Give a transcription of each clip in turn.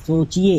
सोचिए,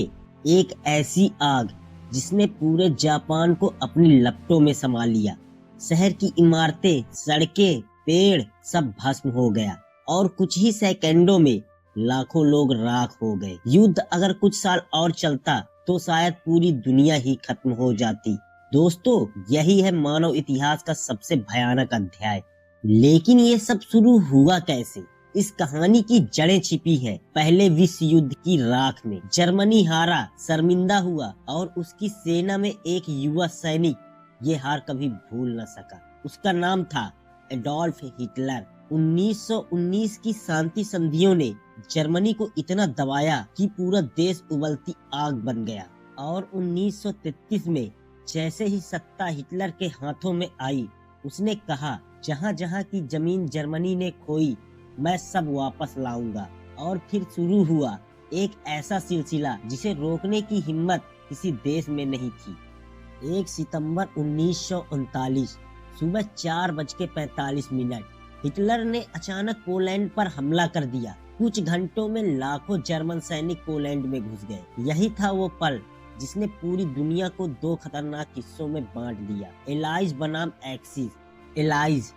एक ऐसी आग जिसने पूरे जापान को अपनी लपटों में समा लिया। शहर की इमारतें, सड़कें, पेड़ सब भस्म हो गया और कुछ ही सेकंडों में लाखों लोग राख हो गए। युद्ध अगर कुछ साल और चलता तो शायद पूरी दुनिया ही खत्म हो जाती। दोस्तों, यही है मानव इतिहास का सबसे भयानक अध्याय। लेकिन ये सब शुरू हुआ कैसे? इस कहानी की जड़ें छिपी है पहले विश्व युद्ध की राख में। जर्मनी हारा, शर्मिंदा हुआ और उसकी सेना में एक युवा सैनिक ये हार कभी भूल न सका। उसका नाम था एडोल्फ हिटलर। 1919 की शांति संधियों ने जर्मनी को इतना दबाया कि पूरा देश उबलती आग बन गया। और 1933 में जैसे ही सत्ता हिटलर के हाथों में आई, उसने कहा, जहां जहां की जमीन जर्मनी ने खोई, मैं सब वापस लाऊंगा। और फिर शुरू हुआ एक ऐसा सिलसिला जिसे रोकने की हिम्मत किसी देश में नहीं थी। 1 सितंबर 1939 सुबह 4:45 हिटलर ने अचानक पोलैंड पर हमला कर दिया। कुछ घंटों में लाखों जर्मन सैनिक पोलैंड में घुस गए। यही था वो पल जिसने पूरी दुनिया को 2 खतरनाक हिस्सों में बांट दिया। एलाइज बनाम axis. Allies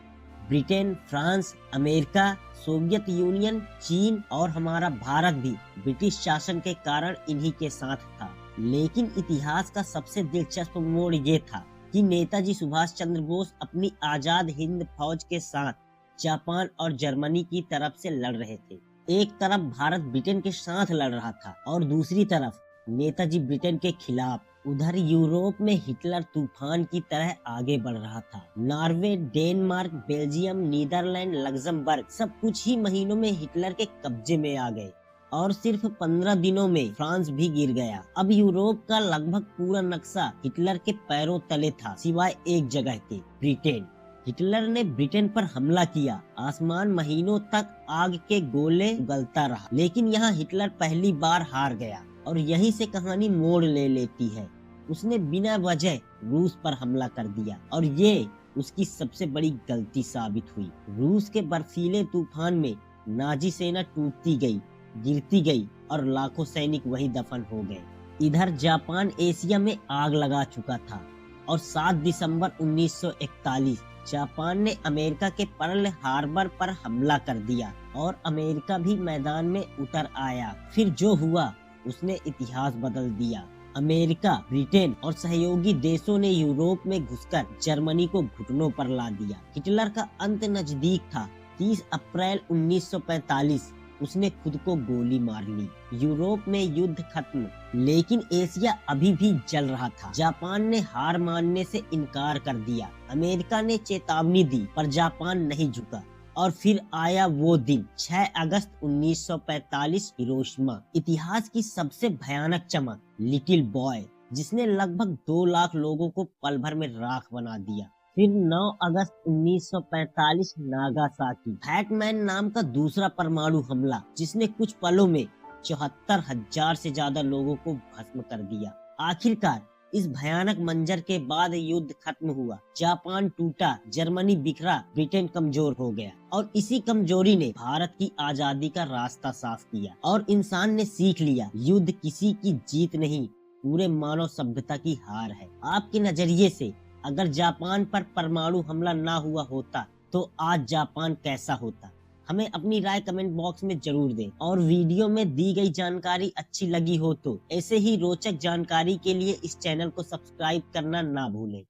Britain, France, America, Soviet union, चीन और हमारा भारत भी ब्रिटिश शासन के कारण इन्हीं के साथ था। लेकिन इतिहास का सबसे दिलचस्प मोड़ ये था कि नेताजी सुभाष चंद्र बोस अपनी आजाद हिंद फौज के साथ जापान और जर्मनी की तरफ से लड़ रहे थे। एक तरफ भारत ब्रिटेन के साथ लड़ रहा था और दूसरी तरफ नेताजी ब्रिटेन के खिलाफ। उधर यूरोप में हिटलर तूफान की तरह आगे बढ़ रहा था। Norway, Denmark, Belgium, Netherland, Luxembourg सब कुछ ही महीनों में हिटलर के कब्जे में आ गए और सिर्फ 15 दिनों में फ्रांस भी गिर गया। अब यूरोप का लगभग पूरा नक्शा हिटलर के पैरों तले था, सिवाय एक जगह के, ब्रिटेन। हिटलर ने ब्रिटेन पर हमला किया। आसमान महीनों तक आग के गोले उगलता रहा, लेकिन यहाँ हिटलर पहली बार हार गया और यहीं से कहानी मोड़ ले लेती है। उसने बिना वजह रूस पर हमला कर दिया और ये उसकी सबसे बड़ी गलती साबित हुई। रूस के बर्फीले तूफान में नाजी सेना टूटती गई, गिरती गई और लाखों सैनिक वहीं दफन हो गए। इधर जापान एशिया में आग लगा चुका था और 7 दिसंबर 1941 जापान ने अमेरिका के पर्ल हार्बर पर हमला कर दिया और अमेरिका भी मैदान में उतर आया। फिर जो हुआ उसने इतिहास बदल दिया। अमेरिका, ब्रिटेन और सहयोगी देशों ने यूरोप में घुसकर जर्मनी को घुटनों पर ला दिया। हिटलर का अंत नजदीक था। 30 अप्रैल 1945 उसने खुद को गोली मार ली। यूरोप में युद्ध खत्म, लेकिन एशिया अभी भी जल रहा था। जापान ने हार मानने से इनकार कर दिया। अमेरिका ने चेतावनी दी, पर जापान नहीं झुका। और फिर आया वो दिन, 6 अगस्त 1945, हिरोशिमा। इतिहास की सबसे भयानक चमक, लिटिल बॉय, जिसने लगभग 2 लाख लोगों को पल भर में राख बना दिया। फिर 9 अगस्त 1945, नागासाकी। फैटमैन नाम का दूसरा परमाणु हमला, जिसने कुछ पलों में 74,000 से ज्यादा लोगों को भस्म कर दिया। आखिरकार इस भयानक मंजर के बाद युद्ध खत्म हुआ। जापान टूटा, जर्मनी बिखरा, ब्रिटेन कमजोर हो गया और इसी कमजोरी ने भारत की आजादी का रास्ता साफ किया। और इंसान ने सीख लिया, युद्ध किसी की जीत नहीं, पूरे मानव सभ्यता की हार है। आपके नजरिए से अगर जापान पर परमाणु हमला ना हुआ होता तो आज जापान कैसा होता? हमें अपनी राय कमेंट बॉक्स में जरूर दें। और वीडियो में दी गई जानकारी अच्छी लगी हो तो ऐसे ही रोचक जानकारी के लिए इस चैनल को सब्सक्राइब करना ना भूलें।